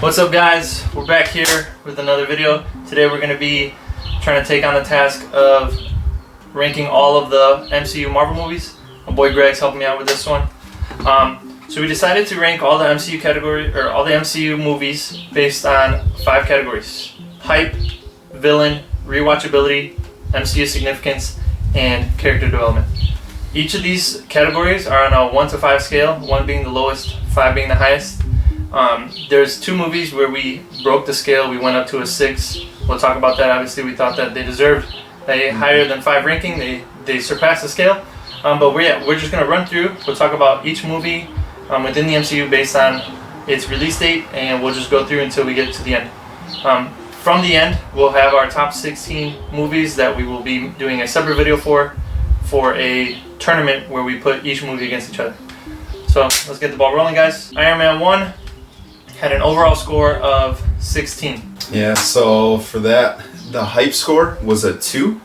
What's up, guys? We're back here with another video. Today we're going to be trying to take on the task of ranking all of the MCU Marvel movies. My boy Greg's helping me out with this one. So we decided to rank all the MCU category or all the MCU movies based on 5 categories: hype, villain, rewatch ability, MCU significance, and character development. Each of these categories are on a 1 to 5 scale, 1 being the lowest, 5 being the highest. There's 2 movies where we broke the scale. We went up to a 6. We'll talk about that. Obviously, we thought that they deserved a higher than 5 ranking. They surpassed the scale. But we're just going to run through. We'll talk about each movie within the MCU based on its release date, and we'll just go through until we get to the end. From the end, we'll have our top 16 movies that we will be doing a separate video for a tournament where we put each movie against each other. So let's get the ball rolling, guys. Iron Man 1 had an overall score of 16. Yeah, so for that, the hype score was a 2,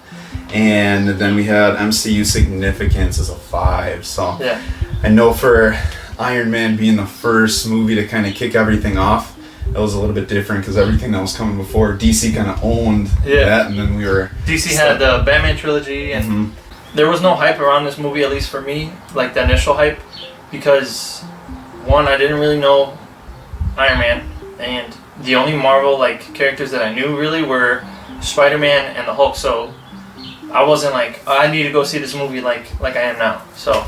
and then we had MCU Significance as a 5. So yeah. I know for Iron Man being the first movie to kind of kick everything off, that was a little bit different because everything that was coming before, DC kind of owned that, and then we were... DC had the Batman trilogy, and there was no hype around this movie, at least for me, like the initial hype, because one, I didn't really know Iron Man, and the only Marvel characters that I knew really were Spider-Man and the Hulk, so I wasn't like, oh, I need to go see this movie like I am now. So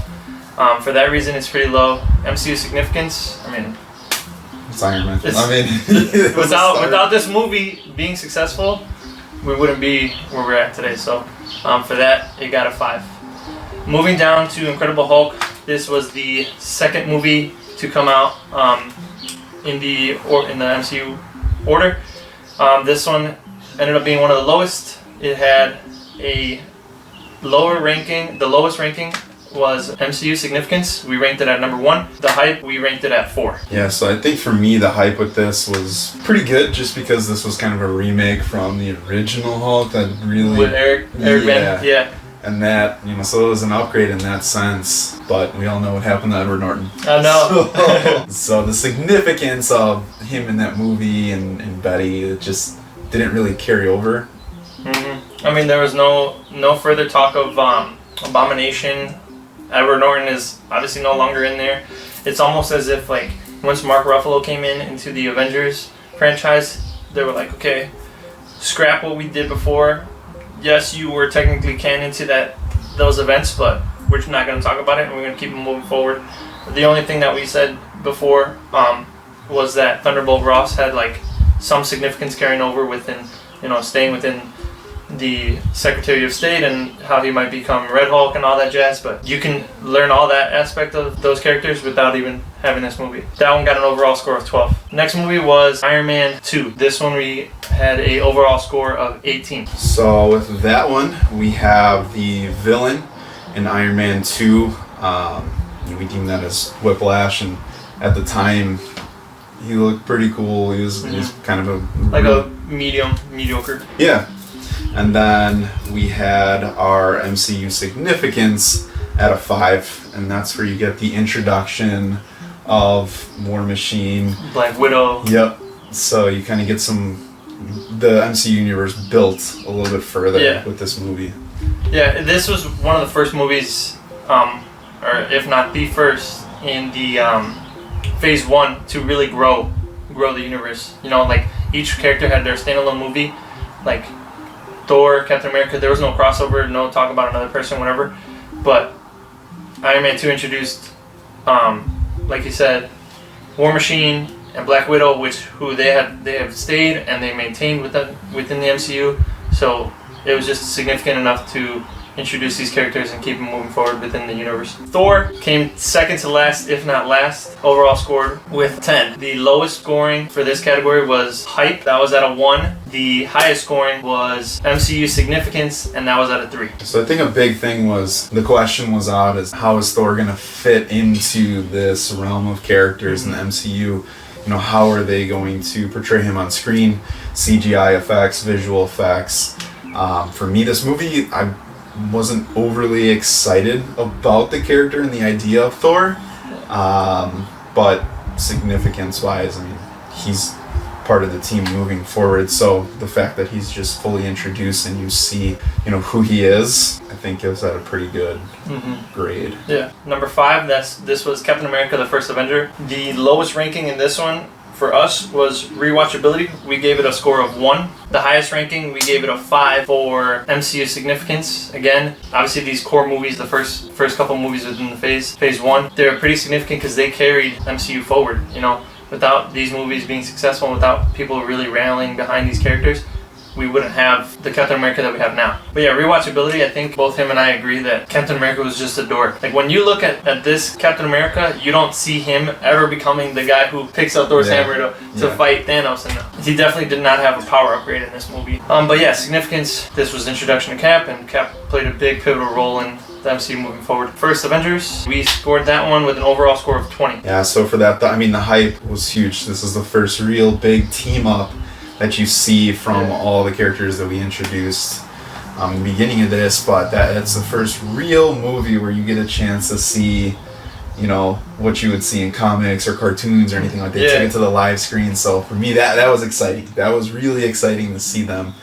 for that reason, it's pretty low. MCU Significance, I mean, it's Iron Man. Without this movie being successful, we wouldn't be where we're at today. So for that, it got a 5. Moving down to Incredible Hulk, this was the second movie to come out in the MCU order. This one ended up being one of the lowest. It had a lower ranking. The lowest ranking was MCU Significance. We ranked it at number 1. The hype, we ranked it at 4. Yeah, so I think for me the hype with this was pretty good, just because this was kind of a remake from the original Hulk that really... With Eric Bana, yeah. And that, so it was an upgrade in that sense, but we all know what happened to Edward Norton. I know. So the significance of him in that movie and Betty, it just didn't really carry over. Mm-hmm. I mean, there was no further talk of Abomination. Edward Norton is obviously no longer in there. It's almost as if once Mark Ruffalo came into the Avengers franchise, they were like, okay, scrap what we did before. Yes, you were technically canon to those events, but we're not going to talk about it, and we're going to keep moving forward. The only thing that we said before was that Thunderbolt Ross had some significance carrying over within, staying within the Secretary of State and how he might become Red Hulk and all that jazz, but you can learn all that aspect of those characters without even having this movie. That one got an overall score of 12. Next movie was Iron Man 2. This one we had a overall score of 18. So with that one, we have the villain in Iron Man 2. We deem that as Whiplash, and at the time he looked pretty cool. He was kind of a mediocre. Yeah. And then we had our MCU Significance at a 5, and that's where you get the introduction of War Machine, Black Widow. Yep. So you kind of get the MCU universe built a little bit further with this movie. Yeah, this was one of the first movies, or if not the first, in the Phase 1 to really grow the universe. Each character had their standalone movie, Thor, Captain America. There was no crossover, no talk about another person, whatever. But Iron Man 2 introduced, like you said, War Machine and Black Widow, who they have stayed and they maintained within the MCU. So it was just significant enough to introduce these characters and keep them moving forward within the universe. Thor came second to last, if not last, overall scored with 10. The lowest scoring for this category was hype. That was at a 1. The highest scoring was MCU Significance, and that was at a 3. So I think a big thing was, the question was out is, how is Thor going to fit into this realm of characters in the MCU? How are they going to portray him on screen? CGI effects, visual effects. For me, this movie, I wasn't overly excited about the character and the idea of Thor, but significance wise, I mean, he's part of the team moving forward. So the fact that he's just fully introduced and you see, who he is, I think gives that a pretty good grade. Yeah. Number 5, this was Captain America: The First Avenger. The lowest ranking in this one for us was Rewatch Ability. We gave it a score of 1. The highest ranking, we gave it a 5 for MCU Significance. Again, obviously these core movies, the first couple movies within the phase 1, they're pretty significant because they carried MCU forward. Without these movies being successful, without people really rallying behind these characters, we wouldn't have the Captain America that we have now. But yeah, rewatchability, I think both him and I agree that Captain America was just a dork. Like, when you look at this Captain America, you don't see him ever becoming the guy who picks up Thor's hammer to fight Thanos, and he definitely did not have a power upgrade in this movie. But yeah, Significance, this was the introduction to Cap, and Cap played a big pivotal role in the MCU moving forward. First Avengers, we scored that one with an overall score of 20. Yeah, so for that, the hype was huge. This is the first real big team up that you see from all the characters that we introduced in the beginning of this, but that's the first real movie where you get a chance to see, what you would see in comics or cartoons or anything like that. Take it to the live screen. So for me, that was exciting. That was really exciting to see them.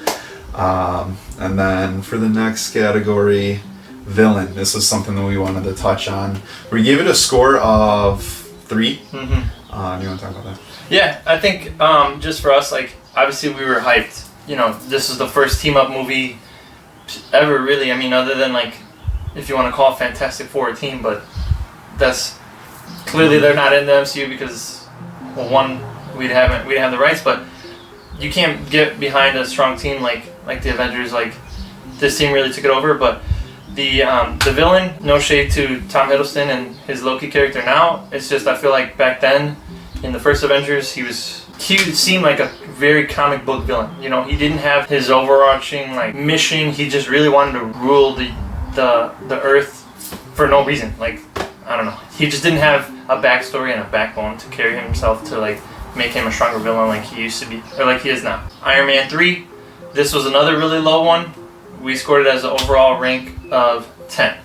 And then for the next category, Villan. This is something that we wanted to touch on. We gave it a score of 3. Do you want to talk about that? Yeah, I think just for us, obviously we were hyped. This is the first team-up movie ever, really. I mean, other than, if you want to call Fantastic Four a team, but that's clearly they're not in the MCU because, well, one, we didn't have the rights, but you can't get behind a strong team like the Avengers. This team really took it over, but the villain, no shade to Tom Hiddleston and his Loki character now, it's just I feel like back then in the first Avengers he seemed like a very comic book villain. He didn't have his overarching mission. He just really wanted to rule the earth for no reason. I don't know. He just didn't have a backstory and a backbone to carry himself to make him a stronger villain like he used to be, or like he is now. Iron Man 3, this was another really low one. We scored it as an overall rank of 10.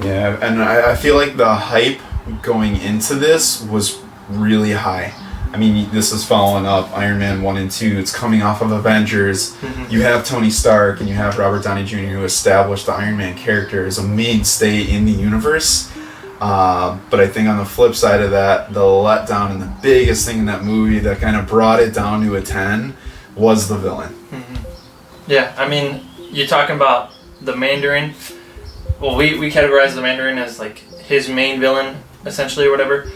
Yeah, and I feel like the hype going into this was really high. I mean, this is following up Iron Man 1 and 2. It's coming off of Avengers. You have Tony Stark and you have Robert Downey Jr. who established the Iron Man character as a mainstay in the universe. But I think on the flip side of that, the letdown and the biggest thing in that movie that kind of brought it down to a 10 was the villain. Yeah, I mean, you're talking about the Mandarin. Well, we categorize the Mandarin as his main villain, essentially, or whatever.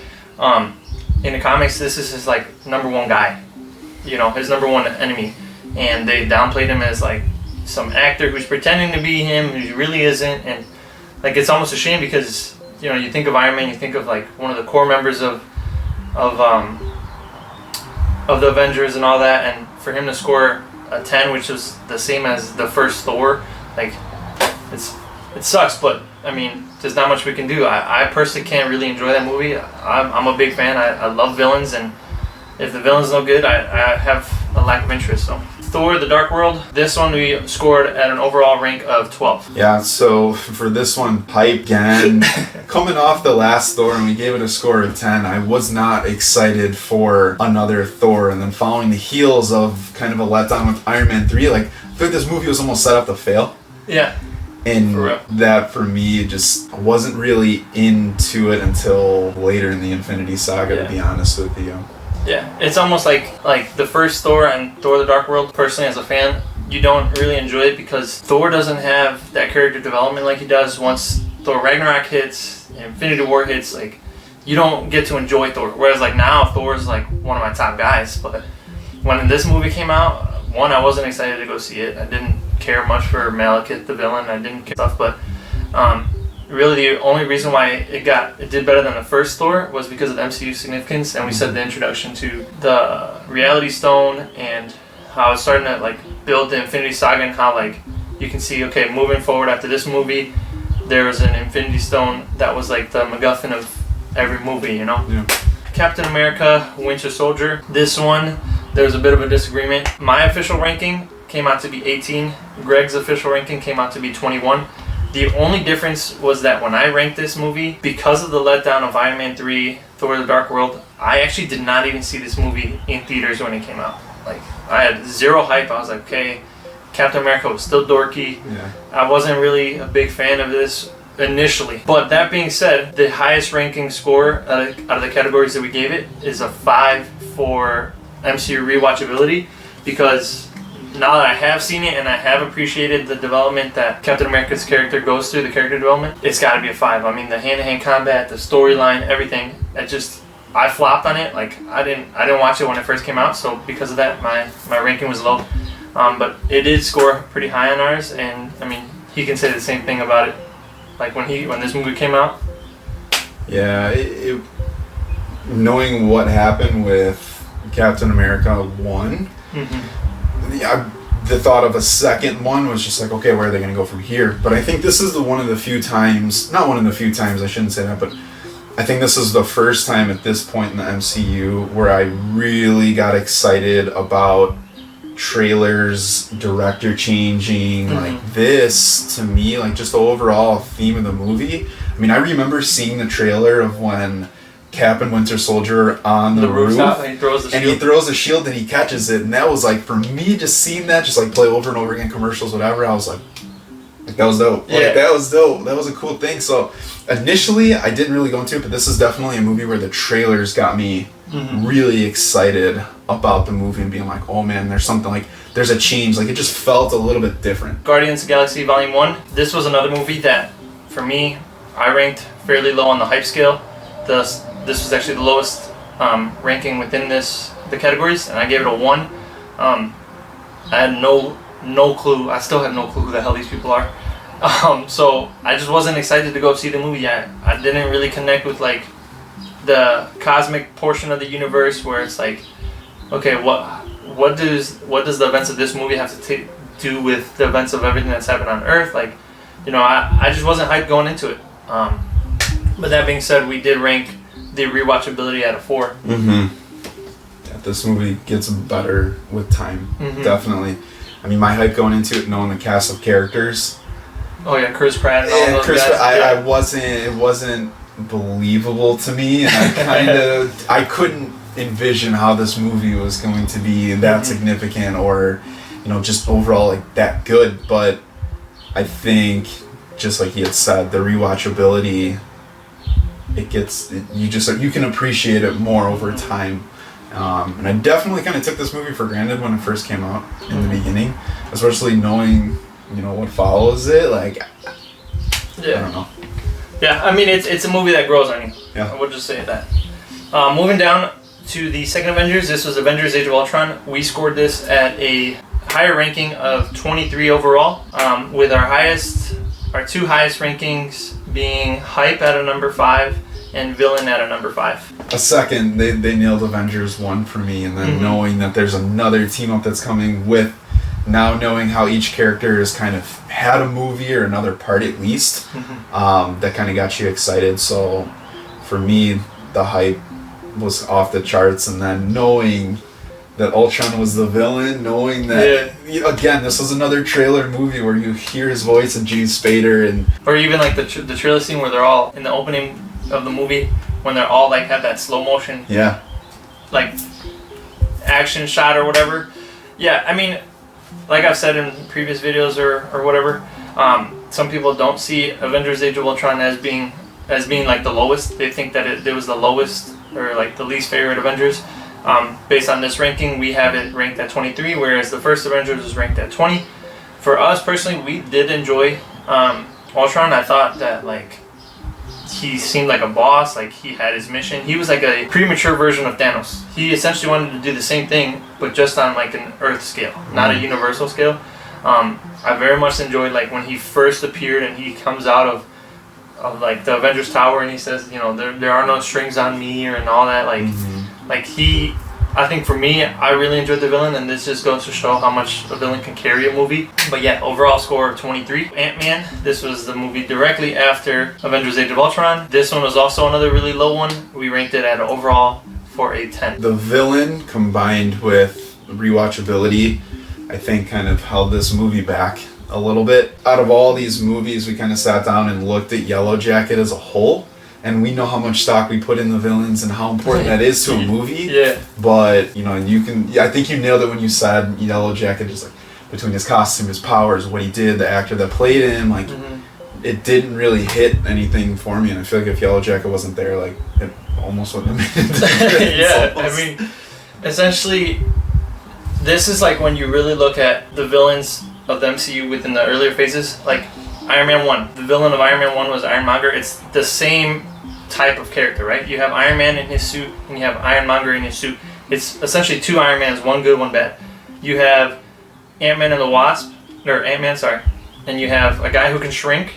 In the comics, this is his number one guy, his number one enemy, and they downplayed him as some actor who's pretending to be him who really isn't, and it's almost a shame because you think of Iron Man, you think of one of the core members of the Avengers and all that, and for him to score a 10, which was the same as the first Thor, it sucks, but I mean, there's not much we can do. I personally can't really enjoy that movie. I'm a big fan. I love villains, and if the villain's no good, I have a lack of interest. So Thor: The Dark World, this one we scored at an overall rank of 12. Yeah, so for this one, hype again. Coming off the last Thor, and we gave it a score of 10, I was not excited for another Thor, and then following the heels of kind of a letdown with Iron Man 3, I feel like this movie was almost set up to fail. Yeah. And that, for me, just wasn't really into it until later in the Infinity Saga, to be honest with you. Yeah, it's almost like the first Thor and Thor: The Dark World, personally as a fan, you don't really enjoy it because Thor doesn't have that character development like he does once Thor Ragnarok hits, Infinity War hits, you don't get to enjoy Thor. Whereas now Thor's one of my top guys, but when this movie came out, one, I wasn't excited to go see it. I didn't care much for Malekith the villain. I didn't care stuff, but really the only reason why it did better than the first Thor was because of the MCU Significance, and we said the introduction to the Reality Stone and how it's starting to build the Infinity Saga, and how you can see, okay, moving forward after this movie, there was an Infinity Stone that was the MacGuffin of every movie, Yeah. Captain America: Winter Soldier. This one, there was a bit of a disagreement. My official ranking came out to be 18. Greg's official ranking came out to be 21. The only difference was that when I ranked this movie, because of the letdown of Iron Man 3, Thor: The Dark World, I actually did not even see this movie in theaters when it came out. Like, I had zero hype. I was like, okay, Captain America was still dorky. Yeah. I wasn't really a big fan of this initially. But that being said, the highest ranking score out of the categories that we gave it is a 5 for MCU Rewatchability, because now that I have seen it and I have appreciated the development that Captain America's character goes through, the character development, it's got to be a 5. I mean, the hand-to-hand combat, the storyline, everything. I flopped on it. Like, I didn't watch it when it first came out, so because of that, my ranking was low. But it did score pretty high on ours, and I mean, he can say the same thing about it. Like when this movie came out. Yeah, knowing what happened with Captain America 1, the thought of a second one was just like, okay, where are they going to go from here? But I think this is one of the few times, not one of the few times, I shouldn't say that, but I think this is the first time at this point in the MCU where I really got excited about trailers, director changing, like this, to me, like just the overall theme of the movie. I mean, I remember seeing the trailer of when Cap and Winter Soldier on the roof, and he throws the shield and he catches it, and that was like, for me, just seeing that just like play over and over again, commercials, whatever, I was like that was dope. Yeah. Like, that was dope. That was a cool thing. So initially I didn't really go into it, but this is definitely a movie where the trailers got me really excited about the movie and being like, oh man, there's something, like there's a change, like it just felt a little bit different. Guardians of the Galaxy Volume 1. This was another movie that, for me, I ranked fairly low on the hype scale. This was actually the lowest ranking within the categories, and I gave it a 1. I had no clue. I still had no clue who the hell these people are. So I just wasn't excited to go see the movie yet. I didn't really connect with like the cosmic portion of the universe where it's like, okay, what does the events of this movie have to do with the events of everything that's happened on Earth? Like, you know, I just wasn't hyped going into it. But that being said, we did rank the rewatchability at a 4. Yeah, this movie gets better with time, definitely. I mean, my hype going into it, knowing the cast of characters. Oh yeah, Chris Pratt and all those guys. It wasn't believable to me, and I couldn't envision how this movie was going to be that significant, or, you know, just overall like that good. But I think, just like he had said, the rewatchability, you can appreciate it more over time. And I definitely kind of took this movie for granted when it first came out in the beginning, especially knowing, you know, what follows it. Like, I don't know. Yeah, I mean, it's a movie that grows on you. Yeah. I would just say that. Moving down to the second Avengers, this was Avengers Age of Ultron. We scored this at a higher ranking of 23 overall, with our two highest rankings being Hype at a number 5 and Villan at a number 5. A second, they nailed Avengers 1 for me, and then knowing that there's another team up that's coming, with now knowing how each character has kind of had a movie or another part at least, that kind of got you excited. So for me, the hype was off the charts, and then knowing that Ultron was the villain, knowing that, again, this was another trailer movie where you hear his voice and James Spader, and or even like the trailer scene where they're all in the opening of the movie, when they're all like have that slow motion like action shot or whatever. Yeah, I mean, like I've said in previous videos or whatever, some people don't see Avengers Age of Ultron as being like the lowest. They think that it was the lowest or like the least favorite Avengers. Based on this ranking, we have it ranked at 23, whereas the first Avengers was ranked at 20. For us personally, we did enjoy Ultron. I thought that like he seemed like a boss, like he had his mission. He was like a premature version of Thanos. He essentially wanted to do the same thing, but just on like an Earth scale, not a universal scale. I very much enjoyed like when he first appeared and he comes out of like the Avengers Tower and he says, you know, there are no strings on me and all that. Like I think for me, I really enjoyed the villain, and this just goes to show how much a villain can carry a movie. But yeah, overall score of 23. Ant-Man, this was the movie directly after Avengers Age of Ultron. This one was also another really low one. We ranked it at overall for a 10. The villain combined with rewatchability, I think, kind of held this movie back a little bit. Out of all these movies, we kind of sat down and looked at Yellow Jacket as a whole, and we know how much stock we put in the villains and how important that is to a movie. Yeah. But, you know, I think you nailed it when you said Yellow Jacket, just like between his costume, his powers, what he did, the actor that played him, like, it didn't really hit anything for me. And I feel like if Yellow Jacket wasn't there, like, it almost wouldn't have made it. Yeah, I mean, essentially, this is like when you really look at the villains of the MCU within the earlier phases, like Iron Man 1. The villain of Iron Man 1 was Ironmonger. It's the same type of character, right? You have Iron Man in his suit, and you have Ironmonger in his suit. It's essentially two Iron Mans, one good, one bad. You have Ant-Man and the Wasp, or Ant-Man, sorry, and you have a guy who can shrink,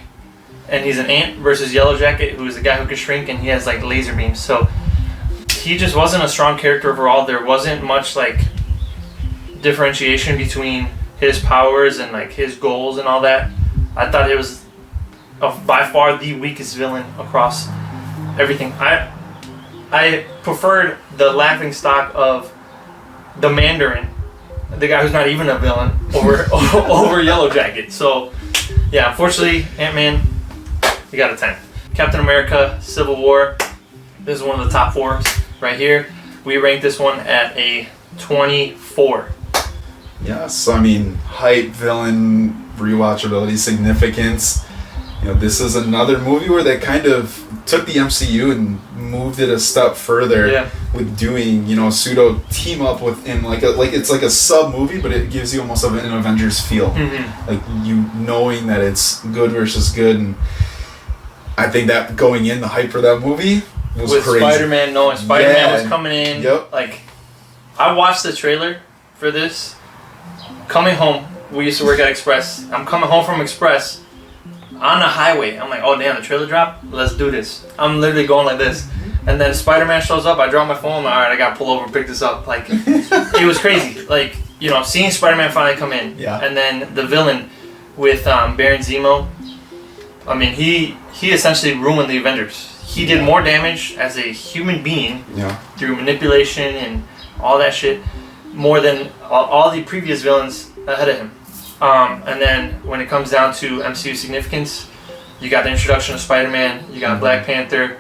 and he's an ant, versus Yellow Jacket, who is a guy who can shrink, and he has like laser beams. So he just wasn't a strong character overall. There wasn't much like differentiation between his powers and like his goals and all that. I thought it was by far the weakest villain across everything. I preferred the laughing stock of the Mandarin, the guy who's not even a villain, over Yellow Jacket. So yeah, unfortunately, Ant-Man, you got a 10. Captain America: Civil War. This is one of the top 4s right here. We ranked this one at a 24. Yes, I mean, hype, villain, rewatch ability, significance. You know, this is another movie where they kind of took the MCU and moved it a step further with doing, you know, a pseudo team up within it's like a sub movie, but it gives you almost an Avengers feel. Like you knowing that it's good versus good, and I think that going in, the hype for that movie was with crazy. Spider-Man, knowing Spider-Man was coming in. Yep. Like, I watched the trailer for this. Coming home, we used to work at Express. I'm coming home from Express on the highway. I'm like, oh damn, the trailer dropped? Let's do this. I'm literally going like this. And then Spider-Man shows up. I drop my phone. I'm like, all right, I gotta pull over and pick this up. Like, it was crazy. Like, you know, seeing Spider-Man finally come in. Yeah. And then the villain with Baron Zemo. I mean, he essentially ruined the Avengers. He did more damage as a human being through manipulation and all that shit, more than all the previous villains ahead of him. And then when it comes down to MCU Significance, you got the introduction of Spider-Man, you got Black Panther,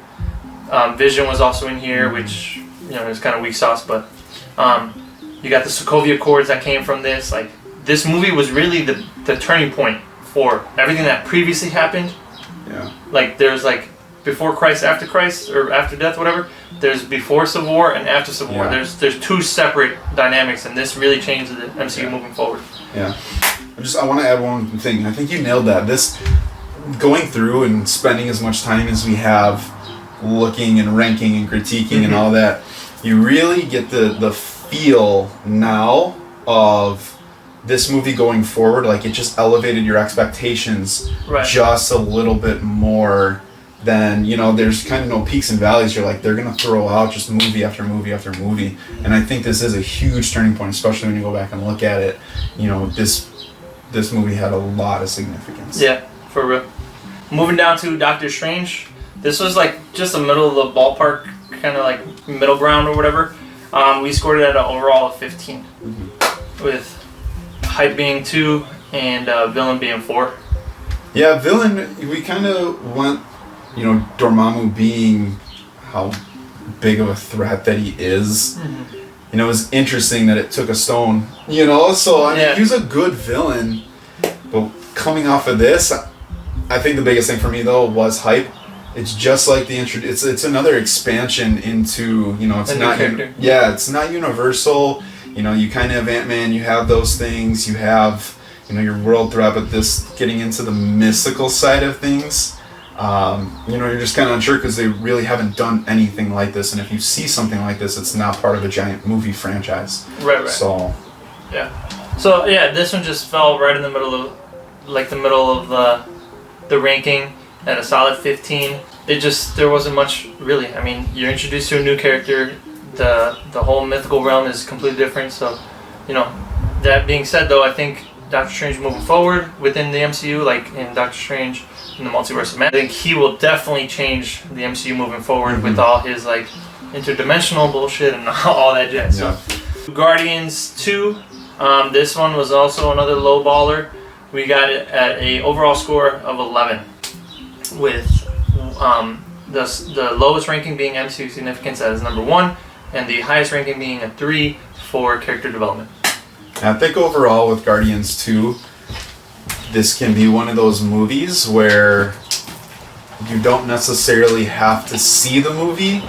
Vision was also in here, which, you know, is kind of weak sauce, but you got the Sokovia Accords that came from this. Like, this movie was really the turning point for everything that previously happened. Yeah. Like, there's like before Christ, or after death, whatever. There's before Civil War and after Civil War. There's two separate dynamics, and this really changed the MCU moving forward. Yeah. I want to add one thing. I think you nailed that. This, going through and spending as much time as we have looking and ranking and critiquing and all that, you really get the feel now of this movie going forward. Like, it just elevated your expectations just a little bit more than, you know, there's kind of no peaks and valleys. You're like, they're going to throw out just movie after movie after movie. And I think this is a huge turning point, especially when you go back and look at it. You know, this movie had a lot of significance. Yeah, for real. Moving down to Doctor Strange. This was like just the middle of the ballpark, kind of like middle ground or whatever. We scored it at an overall of 15, with hype being 2 and villain being 4. Yeah, villain, we kind of went, you know, Dormammu being how big of a threat that he is. You know, it was interesting that it took a stone, you know, so I mean, he was a good villain, but coming off of this, I think the biggest thing for me though was hype. It's just like it's another expansion into, you know, it's not it's not universal. You know, you kind of have Ant-Man, you have those things, you have, you know, your world threat, but this getting into the mystical side of things, you know, you're just kind of unsure because they really haven't done anything like this. And if you see something like this, it's not part of a giant movie franchise. Right. So, this one just fell right in the middle of, the ranking at a solid 15. There wasn't much really. I mean, you're introduced to a new character. The whole mythical realm is completely different. So, you know, that being said though, I think Doctor Strange moving forward within the MCU, like in Doctor Strange in the Multiverse of Madness, I think he will definitely change the MCU moving forward with all his like interdimensional bullshit and all that jazz. So, Guardians 2, this one was also another low baller. we got it at a overall score of 11, with the lowest ranking being MCU Significance as number 1, and the highest ranking being a 3 for character development. I think overall with Guardians 2, this can be one of those movies where you don't necessarily have to see the movie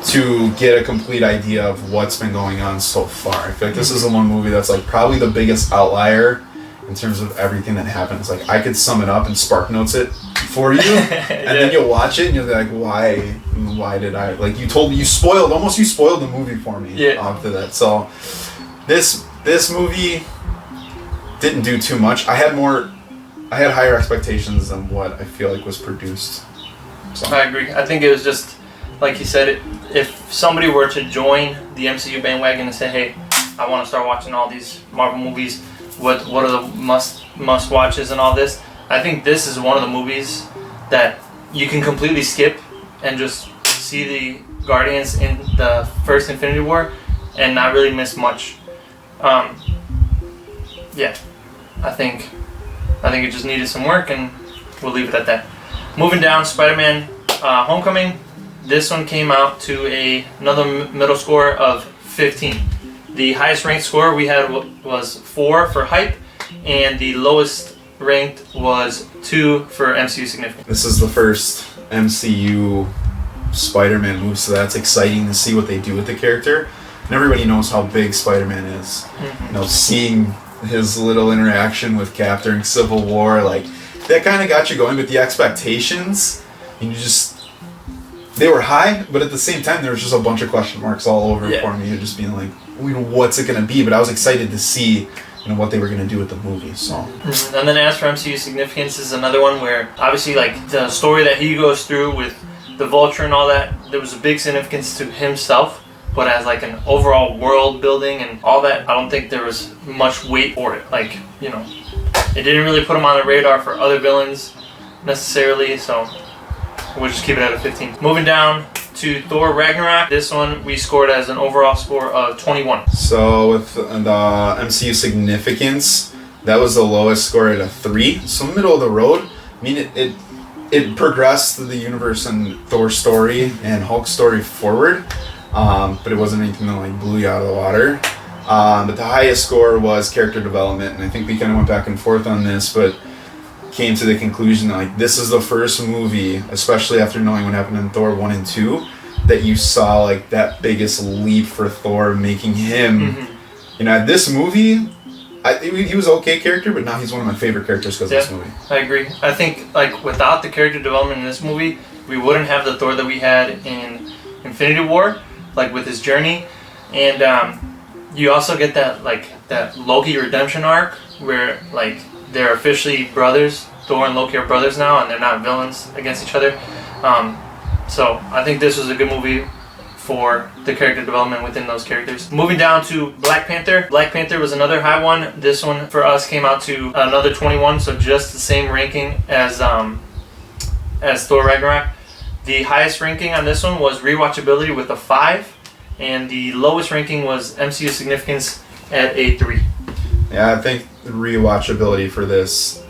to get a complete idea of what's been going on so far. I feel like this is the one movie that's like probably the biggest outlier in terms of everything that happens. Like, I could sum it up and spark notes it for you, and then you'll watch it and you'll be like, why did I, like, you spoiled the movie for me after that. So this movie didn't do too much. I had higher expectations than what I feel like was produced. So. I agree. I think it was just, like you said, if somebody were to join the MCU bandwagon and say, hey, I want to start watching all these Marvel movies, what are the must watches and all this, I think this is one of the movies that you can completely skip and just see the Guardians in the first Infinity War and not really miss much. I think it just needed some work, and we'll leave it at that. Moving down, Spider-Man Homecoming. This one came out to another middle score of 15. The highest ranked score we had was 4 for hype, and the lowest ranked was 2 for MCU Significance. This is the first MCU Spider-Man movie, so that's exciting to see what they do with the character. And everybody knows how big Spider-Man is. Mm-hmm. You know, seeing his little interaction with Cap during Civil War, like, that kind of got you going. But the expectations, and they were high, but at the same time there was just a bunch of question marks all over for me. Just being like, what's it gonna be? But I was excited to see, what they were gonna do with the movie. So. Mm-hmm. And then as for MCU Significance, is another one where obviously, like, the story that he goes through with the Vulture and all that, there was a big significance to himself. But as like an overall world building and all that, I don't think there was much weight for it. Like, it didn't really put him on the radar for other villains necessarily, so we'll just keep it at a 15. Moving down to Thor Ragnarok. This one we scored as an overall score of 21. So with the MCU Significance, that was the lowest score at a 3. So middle of the road. I mean, it progressed the universe and Thor story and Hulk story forward. But it wasn't anything that like blew you out of the water. But the highest score was character development, and I think we kind of went back and forth on this, but came to the conclusion that like this is the first movie, especially after knowing what happened in Thor 1 and 2, that you saw like that biggest leap for Thor, making him, this movie. He was an okay character, but now he's one of my favorite characters because of this movie. I agree. I think like without the character development in this movie, we wouldn't have the Thor that we had in Infinity War. Like with his journey, and you also get that Loki redemption arc where like they're officially brothers. Thor and Loki are brothers now, and they're not villains against each other. So I think this was a good movie for the character development within those characters. Moving down to Black Panther. Black Panther was another high one. This one for us came out to another 21, so just the same ranking as Thor Ragnarok. The highest ranking on this one was Rewatch Ability with a 5, and the lowest ranking was MCU Significance at a 3. Yeah, I think the Rewatch Ability for this,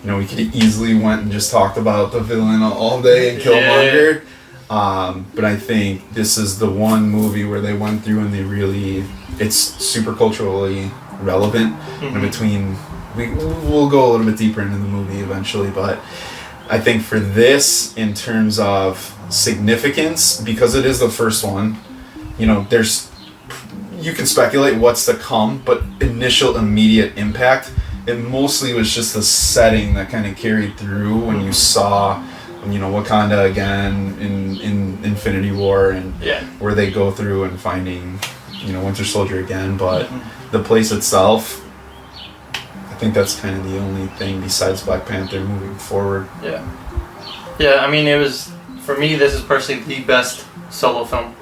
we could have easily went and just talked about the villain all day and Killmonger. But I think this is the one movie where they went through and it's super culturally relevant. And between, we'll go a little bit deeper into the movie eventually, but I think for this, in terms of significance, because it is the first one, you can speculate what's to come, but initial immediate impact, it mostly was just the setting that kind of carried through when you saw, Wakanda again in Infinity War, and where they go through and finding, Winter Soldier again, but the place itself, I think that's kind of the only thing besides Black Panther moving forward. Yeah, I mean, it was, for me, this is personally the best solo film.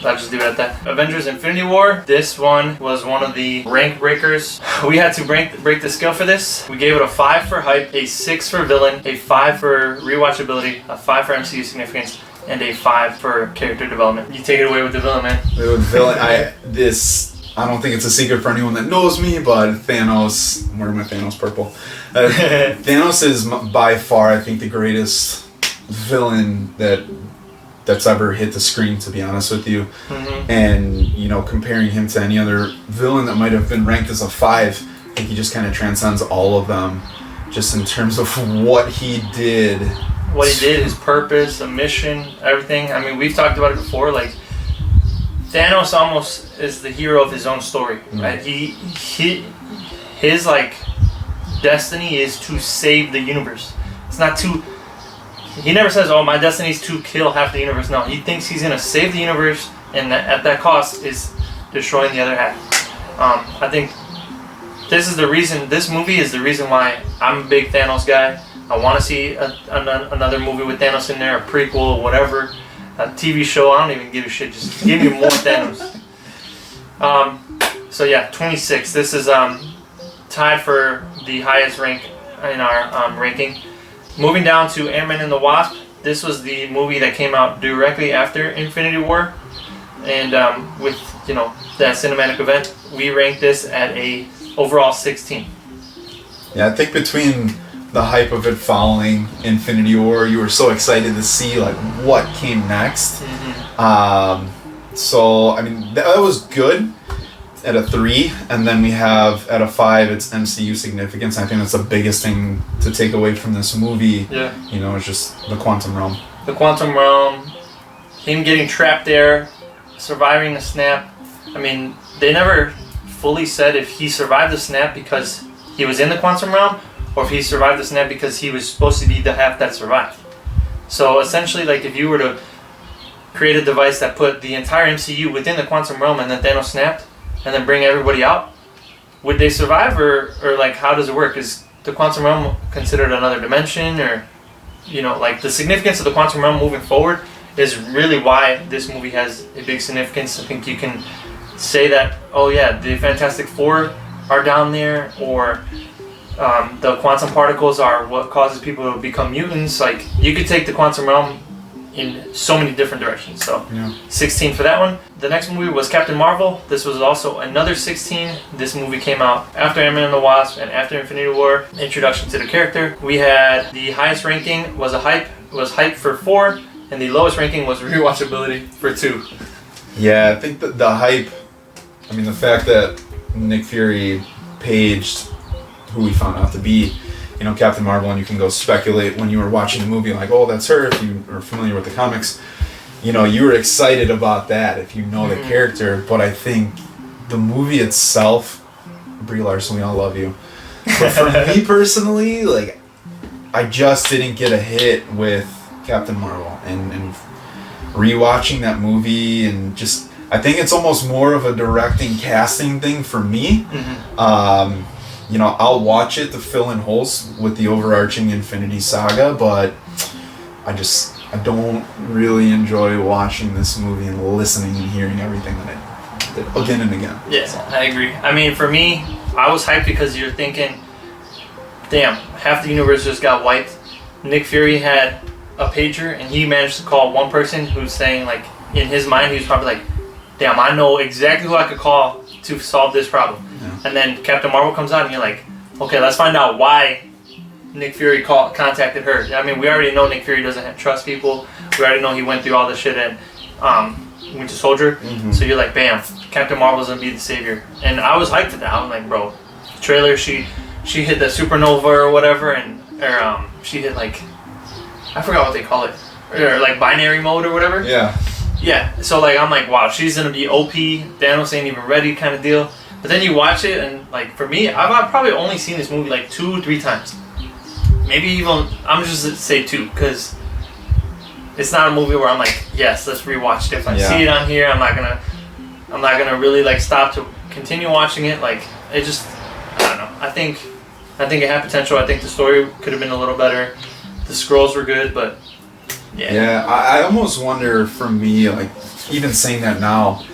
I'll just leave it at that. Avengers Infinity War. This one was one of the rank breakers. We had to break the scale for this. We gave it a 5 for hype, a 6 for villain, a 5 for rewatchability, a 5 for MCU Significance, and a 5 for character development. You take it away with the villain, man. The villain, this I don't think it's a secret for anyone that knows me, but Thanos, I'm wearing my Thanos purple. Thanos is by far, I think, the greatest villain that's ever hit the screen, to be honest with you. Mm-hmm. And, you know, comparing him to any other villain that might have been ranked as a 5, I think he just kind of transcends all of them, just in terms of what he did. What he did, his purpose, a mission, everything. I mean, we've talked about it before. Like, Thanos almost is the hero of his own story. Right? His like destiny is to save the universe. It's not to. He never says, "Oh, my destiny is to kill half the universe." No, he thinks he's gonna save the universe, and at that cost is destroying the other half. I think this is the reason. This movie is the reason why I'm a big Thanos guy. I want to see another movie with Thanos in there, a prequel, whatever, a TV show. I don't even give a shit. Just give me more Thanos. So yeah, 26. This is tied for the highest rank in our ranking. Moving down to Ant-Man and the Wasp. This was the movie that came out directly after Infinity War, and with that cinematic event, we ranked this at a overall 16. Yeah, I think between the hype of it following Infinity War, you were so excited to see like what came next. Mm-hmm. So I mean that was good at a 3, and then we have at a 5 it's MCU Significance. I think that's the biggest thing to take away from this movie. Yeah, it's just the quantum realm. The quantum realm, him getting trapped there, surviving the snap. I mean, they never fully said if he survived the snap because he was in the quantum realm, or if he survived the snap because he was supposed to be the half that survived. So essentially, like if you were to create a device that put the entire MCU within the quantum realm and then Thanos snapped, and then bring everybody out, would they survive, or like how does it work? Is the quantum realm considered another dimension, or like the significance of the quantum realm moving forward is really why this movie has a big significance. I think you can say that, oh yeah, the Fantastic Four are down there, or the quantum particles are what causes people to become mutants. Like, you could take the quantum realm in so many different directions. So 16 for that one. The next movie was Captain Marvel. This was also another 16. This movie came out after Ant-Man and the Wasp and after Infinity War. Introduction to the character. We had the highest ranking was hype for 4, and the lowest ranking was Rewatch Ability for 2. Yeah, I think that the hype, I mean the fact that Nick Fury paged who we found out to be, Captain Marvel, and you can go speculate when you were watching the movie, like, oh, that's her, if you are familiar with the comics. You were excited about that if you know the character, but I think the movie itself, Brie Larson, we all love you. But for me personally, like, I just didn't get a hit with Captain Marvel, and rewatching that movie, and just, I think it's almost more of a directing, casting thing for me. Mm-hmm. I'll watch it to fill in holes with the overarching Infinity Saga, but I don't really enjoy watching this movie and listening and hearing everything that it did again and again. Yeah, so. I agree. I mean, for me, I was hyped because you're thinking, damn, half the universe just got wiped. Nick Fury had a pager, and he managed to call one person who's saying, like, in his mind, he was probably like, damn, I know exactly who I could call to solve this problem. Yeah. And then Captain Marvel comes out, and you're like, okay, let's find out why Nick Fury contacted her. I mean, we already know Nick Fury doesn't trust people. We already know he went through all this shit in Winter Soldier. Mm-hmm. So you're like, bam, Captain Marvel's gonna be the savior. And I was hyped for that. I'm like, bro, the trailer, she hit the supernova or whatever, or she hit, like, I forgot what they call it, or like binary mode or whatever. Yeah. Yeah. So like, I'm like, wow, she's gonna be OP. Thanos ain't even ready, kind of deal. But then you watch it, and like, for me, I've probably only seen this movie like 2 or 3 times. Maybe even, I'm just gonna say 2, because it's not a movie where I'm like, yes, let's rewatch it. If I see it on here, I'm not gonna really like stop to continue watching it. Like, it just, I don't know. I think it had potential. I think the story could have been a little better. The scrolls were good, but yeah. Yeah, I almost wonder, for me, like, even saying that now,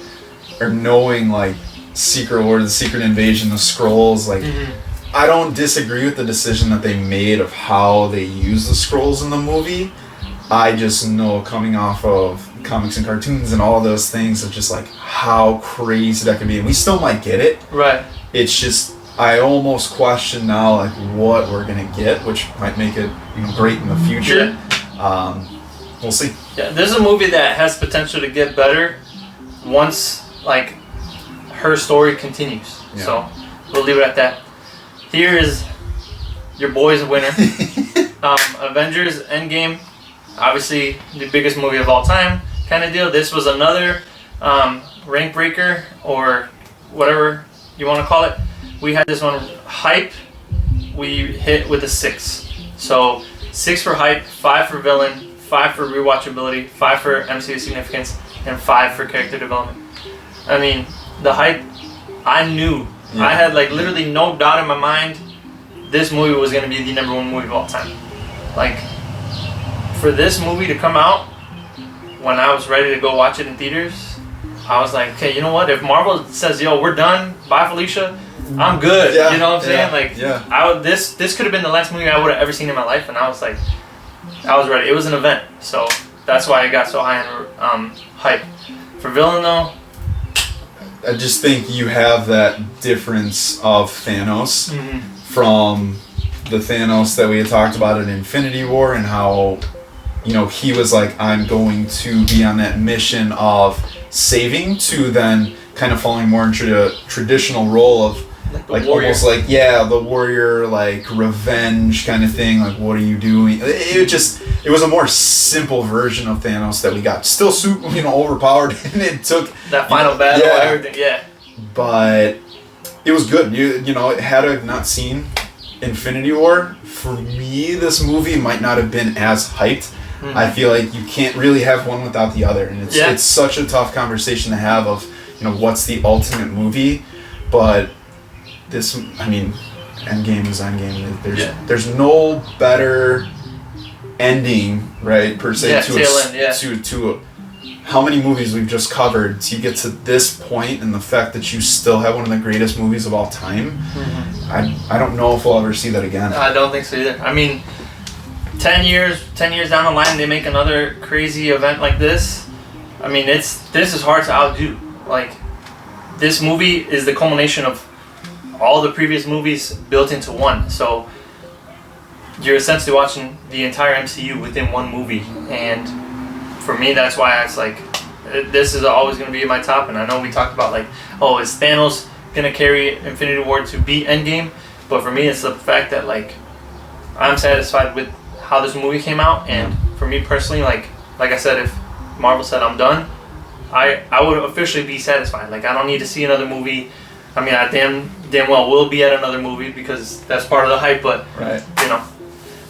or knowing like Secret War, the Secret Invasion, the scrolls, like, I don't disagree with the decision that they made of how they use the scrolls in the movie. I just know, coming off of comics and cartoons and all those things of just like how crazy that can be. And we still might get it. Right. It's just, I almost question now like what we're gonna get, which might make it great in the future. We'll see. Yeah, there's a movie that has potential to get better once like her story continues. Yeah. So we'll leave it at that. Here is your boy's winner. Avengers Endgame, obviously the biggest movie of all time kind of deal. This was another rank breaker or whatever you want to call it. We had this one hype, we hit with a 6. So 6 for hype, 5 for villain, 5 for rewatchability, 5 for MCU Significance, and 5 for character development. I mean, the hype, I knew. Yeah. I had like literally no doubt in my mind this movie was going to be the #1 movie of all time. Like, for this movie to come out, when I was ready to go watch it in theaters, I was like, okay, you know what? If Marvel says, yo, we're done, bye Felicia, I'm good. Yeah, you know what I'm saying? Like, yeah. This could have been the last movie I would have ever seen in my life, and I was like, I was ready. It was an event, so that's why I got so high on hype. For villain, though, I just think you have that difference of Thanos from the Thanos that we had talked about in Infinity War, and how, he was like, I'm going to be on that mission of saving, to then kind of falling more into a traditional role of like almost like, the warrior, like revenge kind of thing. Like, what are you doing? It was a more simple version of Thanos that we got. Still super, overpowered, and it took that final battle, everything, But it was good. Had I not seen Infinity War, for me, this movie might not have been as hyped. I feel like you can't really have one without the other, and it's such a tough conversation to have of, what's the ultimate movie, but this, Endgame is Endgame. There's no better ending, right, per se, to how many movies we've just covered, to get to this point, and the fact that you still have one of the greatest movies of all time. I don't know if we'll ever see that again. I don't think so either. 10 years down the line, they make another crazy event like this. This is hard to outdo. Like, this movie is the culmination of all the previous movies built into one. So you're essentially watching the entire MCU within one movie, and for me, that's why it's like, this is always going to be in my top. And I know we talked about like, oh, is Thanos going to carry Infinity War to beat Endgame? But for me, it's the fact that like, I'm satisfied with how this movie came out, and for me personally, like I said, if Marvel said I'm done, I would officially be satisfied. Like, I don't need to see another movie. I damn well will be at another movie because that's part of the hype, but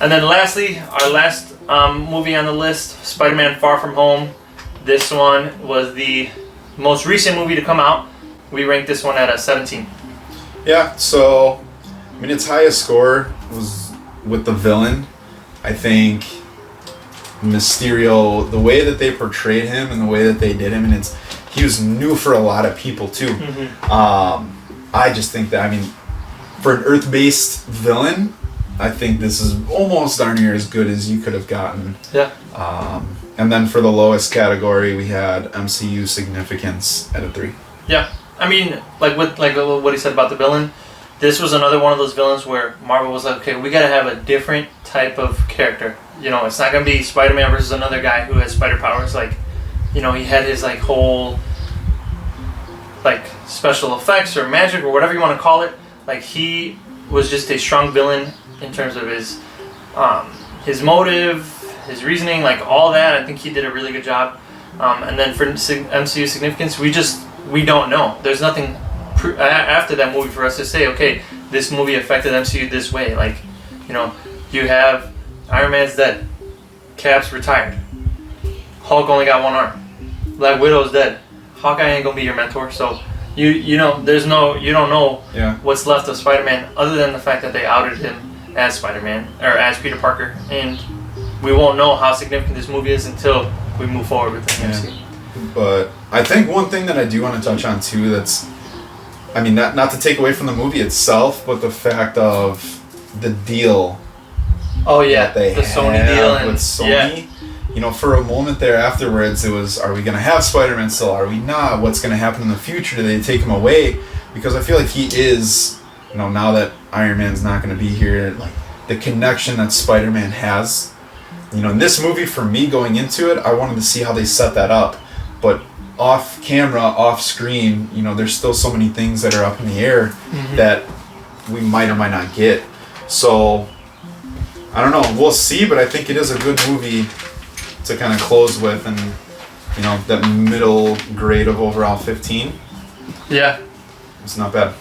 And then lastly, our last movie on the list, Spider-Man Far From Home. This one was the most recent movie to come out. We ranked this one at a 17. Yeah, so its highest score was with the villain. I think Mysterio, the way that they portrayed him and the way that they did him, and he was new for a lot of people too. I just think that, for an Earth-based villain, I think this is almost darn near as good as you could have gotten. Yeah. And then for the lowest category, we had MCU Significance at a 3. Yeah. Like what he said about the villain, this was another one of those villains where Marvel was like, okay, we gotta have a different type of character. It's not gonna be Spider-Man versus another guy who has spider powers. Like, he had his like whole like special effects or magic or whatever you want to call it. Like, he was just a strong villain in terms of his motive, his reasoning, like all that. I think he did a really good job. And then for MCU Significance, we don't know. There's nothing after that movie for us to say, okay, this movie affected MCU this way. Like, you have Iron Man's dead, Cap's retired, Hulk only got one arm, Black Widow's dead, Hawkeye ain't gonna be your mentor. So you don't know what's left of Spider-Man other than the fact that they outed him as Spider-Man or as Peter Parker, and we won't know how significant this movie is until we move forward with the MCU. But I think one thing that I do want to touch on too, that's, not to take away from the movie itself, but the fact of the deal. Oh yeah, that they the Sony deal with Sony. you know, for a moment there afterwards, it was, are we going to have Spider-Man still? Are we not? What's going to happen in the future? Do they take him away? Because I feel like he is, you know, now that Iron Man's not going to be here, like the connection that Spider-Man has. You know, in this movie, for me going into it, I wanted to see how they set that up. But off camera, off screen, you know, there's still so many things that are up in the air that we might or might not get. So, I don't know. We'll see, but I think it is a good movie to kind of close with, and, you know, that middle grade of overall 15. Yeah. It's not bad.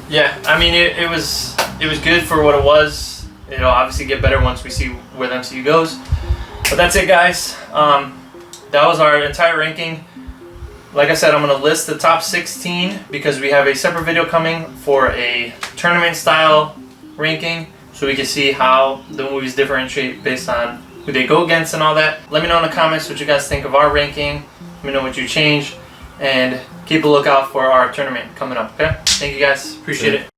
Yeah, I mean, it was good for what it was. It'll obviously get better once we see where the MCU goes. But that's it, guys. That was our entire ranking. Like I said, I'm going to list the top 16 because we have a separate video coming for a tournament-style ranking, so we can see how the movies differentiate based on who they go against and all that. Let me know in the comments what you guys think of our ranking. Let me know what you changed, and keep a lookout for our tournament coming up, okay? Thank you guys. Appreciate it.